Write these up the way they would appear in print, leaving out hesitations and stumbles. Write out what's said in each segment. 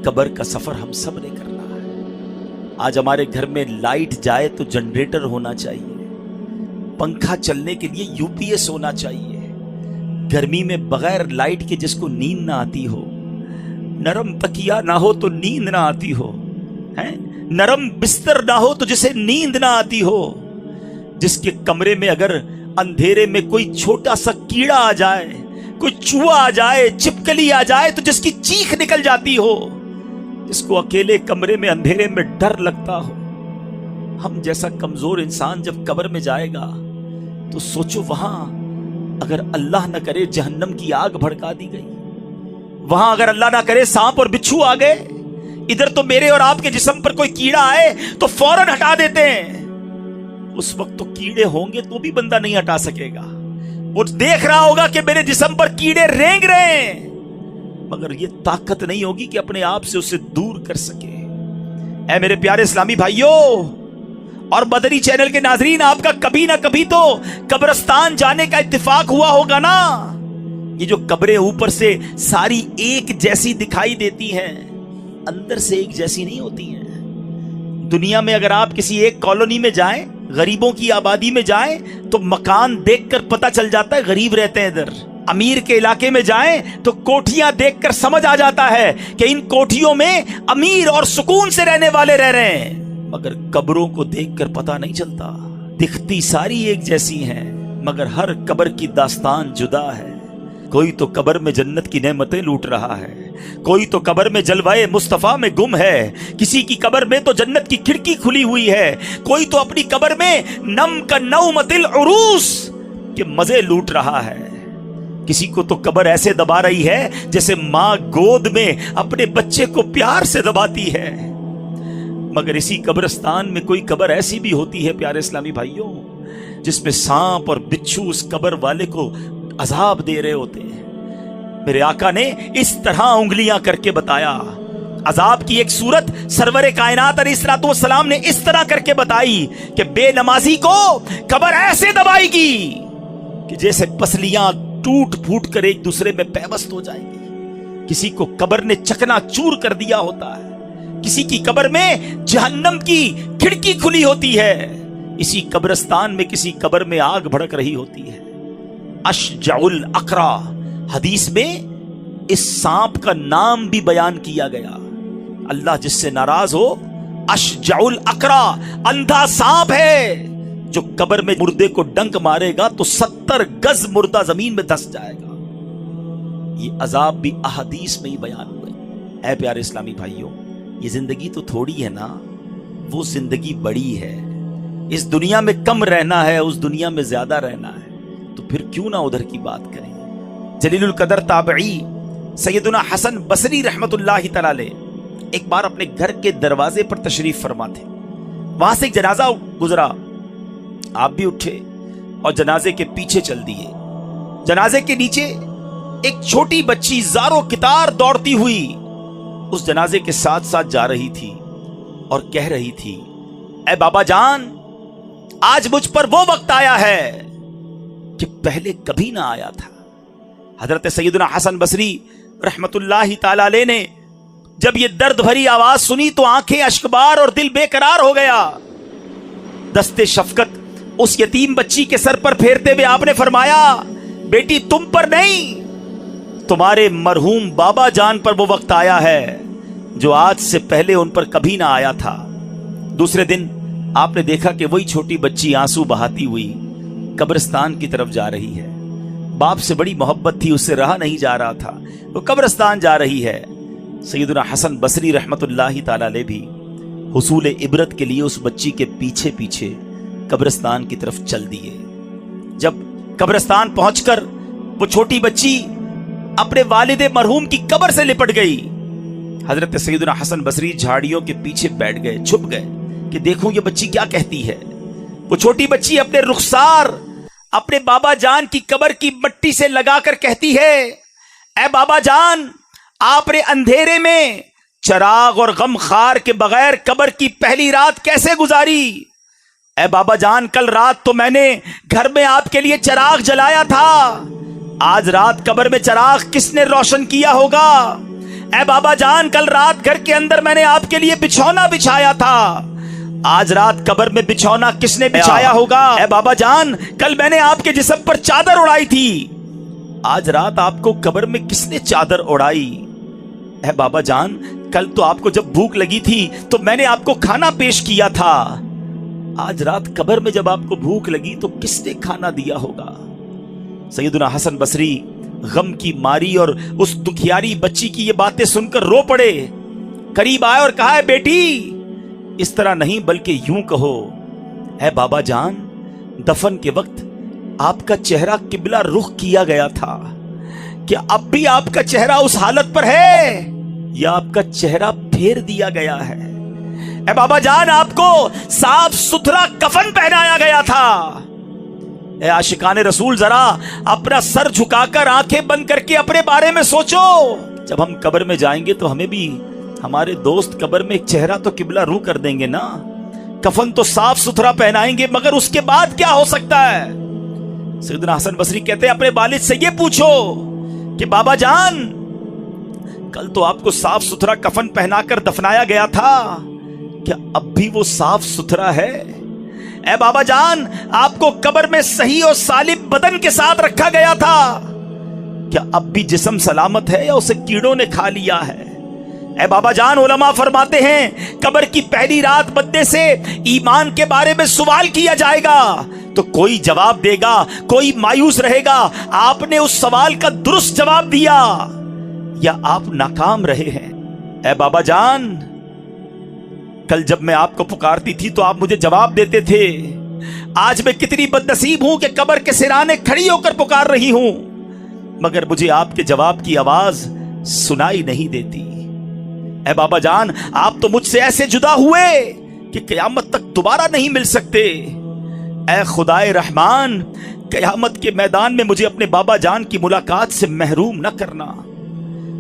قبر کا سفر ہم سب نے کرنا ہے۔ آج ہمارے گھر میں لائٹ جائے تو جنریٹر ہونا چاہیے، پنکھا چلنے کے لیے یو پی ایس ہونا چاہیے۔ گرمی میں بغیر لائٹ کے جس کو نیند نہ آتی ہو، نرم تکیا نہ ہو تو نیند نہ آتی ہو، نرم بستر نہ ہو تو جسے نیند نہ آتی ہو، جس کے کمرے میں اگر اندھیرے میں کوئی چھوٹا سا کیڑا آ جائے، کوئی چوہا آ جائے، چھپکلی آ جائے تو جس کی چیخ نکل جاتی ہو، جس کو اکیلے کمرے میں اندھیرے میں ڈر لگتا ہو۔ ہم جیسا کمزور انسان جب قبر میں جائے گا تو سوچو، وہاں اگر اللہ نہ کرے جہنم کی آگ بھڑکا دی گئی، وہاں اگر اللہ نہ کرے سانپ اور بچھو آ گئے، ادھر تو میرے اور آپ کے جسم پر کوئی کیڑا آئے تو فوراً ہٹا دیتے ہیں۔ اس وقت تو کیڑے ہوں گے تو بھی بندہ نہیں ہٹا سکے گا، وہ دیکھ رہا ہوگا کہ میرے جسم پر کیڑے رینگ رہے ہیں، مگر یہ طاقت نہیں ہوگی کہ اپنے آپ سے اسے دور کر سکے۔ اے میرے پیارے اسلامی بھائیوں اور مدنی چینل کے ناظرین، آپ کا کبھی نہ کبھی تو قبرستان جانے کا اتفاق ہوا ہوگا نا۔ یہ جو قبریں اوپر سے ساری ایک جیسی دکھائی دیتی ہیں، اندر سے ایک جیسی نہیں ہوتی ہیں۔ دنیا میں اگر آپ کسی ایک کالونی میں جائیں، غریبوں کی آبادی میں جائیں تو مکان دیکھ کر پتہ چل جاتا ہے غریب رہتے ہیں ادھر۔ امیر کے علاقے میں جائیں تو کوٹھیاں دیکھ کر سمجھ آ جاتا ہے کہ ان کوٹھیوں میں امیر اور سکون سے رہنے والے رہ رہے ہیں، مگر قبروں کو دیکھ کر پتہ نہیں چلتا۔ دکھتی ساری ایک جیسی ہیں، مگر ہر قبر کی داستان جدا ہے۔ کوئی تو قبر میں جنت کی نعمتیں لوٹ رہا ہے، کوئی تو قبر میں جلوائے مصطفیٰ میں گم ہے، کسی کی قبر میں تو جنت کی کھڑکی کھلی ہوئی ہے، کوئی تو اپنی قبر میں نم کا نومت العروس کے مزے لوٹ رہا ہے، کسی کو تو قبر ایسے دبا رہی ہے جیسے ماں گود میں اپنے بچے کو پیار سے دباتی ہے۔ مگر اسی قبرستان میں کوئی قبر ایسی بھی ہوتی ہے پیارے اسلامی بھائیوں، جس میں سانپ اور بچھو اس قبر والے کو عذاب دے رہے ہوتے ہیں۔ میرے آقا نے اس طرح انگلیاں کر کے بتایا، عذاب کی ایک صورت سرور کائنات علیہ الصلوۃ والسلام نے اس طرح کر کے بتائی کہ بے نمازی کو قبر ایسے دبائے گی کہ جیسے پسلیاں ٹوٹ پھوٹ کر ایک دوسرے میں پیوست ہو جائیں گی۔ کسی کو قبر نے چکنا چور کر دیا ہوتا ہے، کسی کی قبر میں جہنم کی کھڑکی کھلی ہوتی ہے، اسی قبرستان میں کسی قبر میں آگ بھڑک رہی ہوتی ہے۔ اشجع الاقرا، حدیث میں اس سانپ کا نام بھی بیان کیا گیا۔ اللہ جس سے ناراض ہو، اشجع الاقرا، اندھا سانپ ہے جو قبر میں مردے کو ڈنک مارے گا تو 70 گز مردہ زمین میں دھس جائے گا۔ یہ عذاب بھی احادیث میں ہی بیان ہوئے۔ اے پیارے اسلامی بھائیوں، یہ زندگی تو تھوڑی ہے نا، وہ زندگی بڑی ہے۔ اس دنیا میں کم رہنا ہے، اس دنیا میں زیادہ رہنا ہے، تو پھر کیوں نہ ادھر کی بات کریں۔ جلیل القدر تابعی سیدنا حسن بصری رحمت اللہ تعالی علیہ ایک بار اپنے گھر کے دروازے پر تشریف فرما تھے، وہاں سے ایک جنازہ گزرا، آپ بھی اٹھے اور جنازے کے پیچھے چل دیے۔ جنازے کے نیچے ایک چھوٹی بچی زاروں کتار دوڑتی ہوئی اس جنازے کے ساتھ ساتھ جا رہی تھی اور کہہ رہی تھی، اے بابا جان، آج مجھ پر وہ وقت آیا ہے کہ پہلے کبھی نہ آیا تھا۔ حضرت سیدنا حسن بصری رحمت اللہ تعالی علیہ نے جب یہ درد بھری آواز سنی تو آنکھیں اشکبار اور دل بے قرار ہو گیا۔ دست شفقت اس یتیم بچی کے سر پر پھیرتے ہوئے آپ نے فرمایا، بیٹی تم پر نہیں، تمہارے مرحوم بابا جان پر وہ وقت آیا ہے جو آج سے پہلے ان پر کبھی نہ آیا تھا۔ دوسرے دن آپ نے دیکھا کہ وہی چھوٹی بچی آنسو بہاتی ہوئی قبرستان کی طرف جا رہی ہے۔ باپ سے بڑی محبت تھی، اس سے رہا نہیں جا رہا تھا، وہ قبرستان جا رہی ہے۔ سیدنا حسن بصری رحمت اللہ تعالی علیہ بھی حصول عبرت کے لیے اس بچی کے پیچھے پیچھے قبرستان کی طرف چل دیے۔ جب قبرستان پہنچ کر وہ چھوٹی بچی اپنے والد مرحوم کی قبر سے لپٹ گئی، حضرت سیدنا حسن بصری جھاڑیوں کے پیچھے بیٹھ گئے، چھپ گئے کہ دیکھوں یہ بچی کیا کہتی ہے۔ وہ چھوٹی بچی اپنے رخسار اپنے بابا جان کی قبر کی مٹی سے لگا کر کہتی ہے، اے بابا جان، آپ نے اندھیرے میں چراغ اور غم خار کے بغیر قبر کی پہلی رات کیسے گزاری؟ اے بابا جان، کل رات تو میں نے گھر میں آپ کے لیے چراغ جلایا تھا، آج رات قبر میں چراغ کس نے روشن کیا ہوگا؟ اے بابا جان کل رات گھر کے اندر میں نے آپ کے لیے بچھونا بچھایا تھا، آج رات قبر میں بچھونا کس نے بچھایا ہوگا؟ اے بابا جان کل میں نے آپ کے جسم پر چادر اڑائی تھی، آج رات آپ کو قبر میں کس نے چادر اڑائی؟ اے بابا جان کل تو آپ کو جب بھوک لگی تھی تو میں نے آپ کو کھانا پیش کیا تھا، آج رات قبر میں جب آپ کو بھوک لگی تو کس نے کھانا دیا ہوگا؟ سیدنا حسن بصری غم کی ماری اور اس دکھیاری بچی کی یہ باتیں سن کر رو پڑے، قریب آئے اور کہا، بیٹی اس طرح نہیں بلکہ یوں کہو، اے بابا جان دفن کے وقت آپ کا چہرہ قبلہ رخ کیا گیا تھا، کیا اب بھی آپ کا چہرہ اس حالت پر ہے یا آپ کا چہرہ پھیر دیا گیا ہے؟ اے بابا جان آپ کو صاف ستھرا کفن پہنایا گیا تھا، اے عاشقان رسول ذرا اپنا سر جھکا کر آنکھیں بند کر کے اپنے بارے میں سوچو، جب ہم قبر میں جائیں گے تو ہمیں بھی ہمارے دوست قبر میں ایک چہرہ تو قبلہ رو کر دیں گے نا، کفن تو صاف ستھرا پہنائیں گے، مگر اس کے بعد کیا ہو سکتا ہے؟ سیدنا حسن بصری کہتے ہیں اپنے والد سے یہ پوچھو کہ بابا جان کل تو آپ کو صاف ستھرا کفن پہنا کر دفنایا گیا تھا، کیا اب بھی وہ صاف ستھرا ہے؟ اے بابا جان آپ کو قبر میں صحیح اور سالم بدن کے ساتھ رکھا گیا تھا، کیا اب بھی جسم سلامت ہے یا اسے کیڑوں نے کھا لیا ہے؟ اے بابا جان علماء فرماتے ہیں قبر کی پہلی رات بندے سے ایمان کے بارے میں سوال کیا جائے گا تو کوئی جواب دے گا، کوئی مایوس رہے گا، آپ نے اس سوال کا درست جواب دیا یا آپ ناکام رہے ہیں۔ اے بابا جان کل جب میں آپ کو پکارتی تھی تو آپ مجھے جواب دیتے تھے، آج میں کتنی بدنصیب ہوں کہ قبر کے سرانے کھڑی ہو کر پکار رہی ہوں مگر مجھے آپ کے جواب کی آواز سنائی نہیں دیتی۔ اے بابا جان آپ تو مجھ سے ایسے جدا ہوئے کہ قیامت تک دوبارہ نہیں مل سکتے، اے خدائے رحمان قیامت کے میدان میں مجھے اپنے بابا جان کی ملاقات سے محروم نہ کرنا۔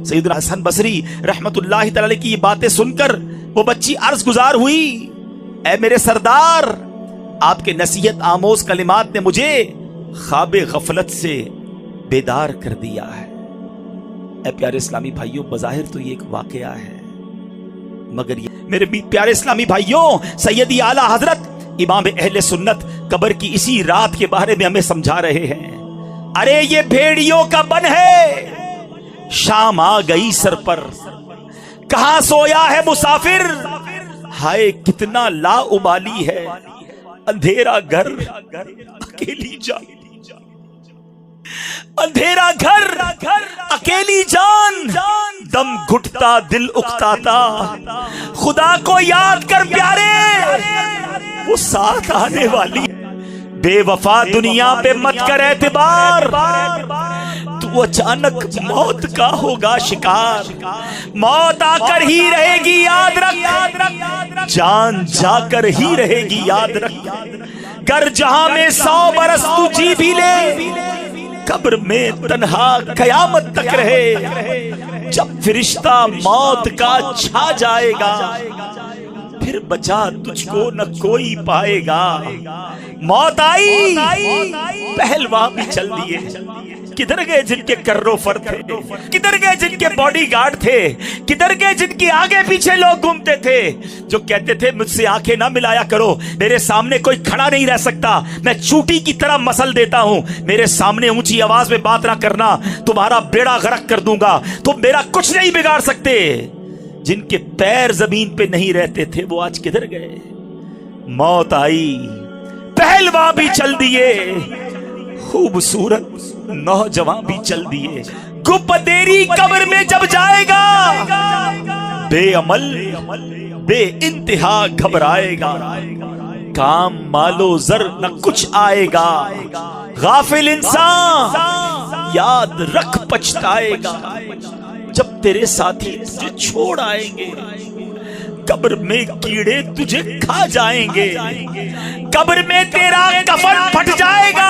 سیدنا حسن بصری رحمت اللہ تعالی کی یہ باتیں سن کر وہ بچی عرض گزار ہوئی، اے میرے سردار آپ کے نصیحت آموز کلمات نے مجھے خواب غفلت سے بیدار کر دیا ہے۔ اے پیارے اسلامی بھائیوں بظاہر تو یہ ایک واقعہ ہے مگر یہ میرے پیارے اسلامی بھائیوں سیدی اعلیٰ حضرت امام اہل سنت قبر کی اسی رات کے بارے میں ہمیں سمجھا رہے ہیں۔ ارے یہ بھیڑیوں کا بن ہے، شام آ گئی سر پر، کہاں سویا ہے مسافر، ہائے کتنا لا ابالی ہے، اندھیرا گھر اکیلی جان، اندھیرا گھر اکیلی جان، دم گھٹتا دل اکتاتا، خدا کو یاد کر پیارے وہ ساتھ آنے والی، بے وفا دنیا پہ مت کر اعتبار، تو اچانک موت کا ہوگا شکار، موت آ کر ہی رہے گی یاد رکھ، جان جا کر ہی رہے گی یاد رکھ، گر جہاں میں 100 برس تو جی بھی لے، قبر میں تنہا قیامت تک رہے، جب فرشتہ موت کا چھا جائے گا پھر بچا تجھ کو نہ کوئی پائے گا، موت آئی پہلوان بھی چل دیے، کدھر گئے جن کے کرو فر تھے، کدھر گئے جن کے باڈی گارڈ تھے، کدھر گئے جن کی آگے پیچھے لوگ گھومتے تھے جو کہتے تھے مجھ سے آنکھیں نہ ملایا کرو، میرے سامنے کوئی کھڑا نہیں رہ سکتا، میں چوٹی کی طرح مسل دیتا ہوں، میرے سامنے اونچی آواز میں بات نہ کرنا تمہارا بیڑا غرق کر دوں گا، تم میرا کچھ نہیں بگاڑ سکتے، جن کے پیر زمین پہ نہیں رہتے تھے وہ آج کدھر گئے، موت آئی پہلوان بھی چل دیے، خوبصورت نوجوان بھی چل دیے، گپدیری قبر میں جب جائے گا بے عمل بے انتہا گھبرائے گا، کام مالو زر نہ کچھ آئے گا، غافل انسان یاد رکھ پچھتائے گا، جب تیرے ساتھی تجھے چھوڑ آئیں گے قبر میں کیڑے تجھے کھا جائیں گے، قبر میں تیرا کفن پھٹ جائے گا،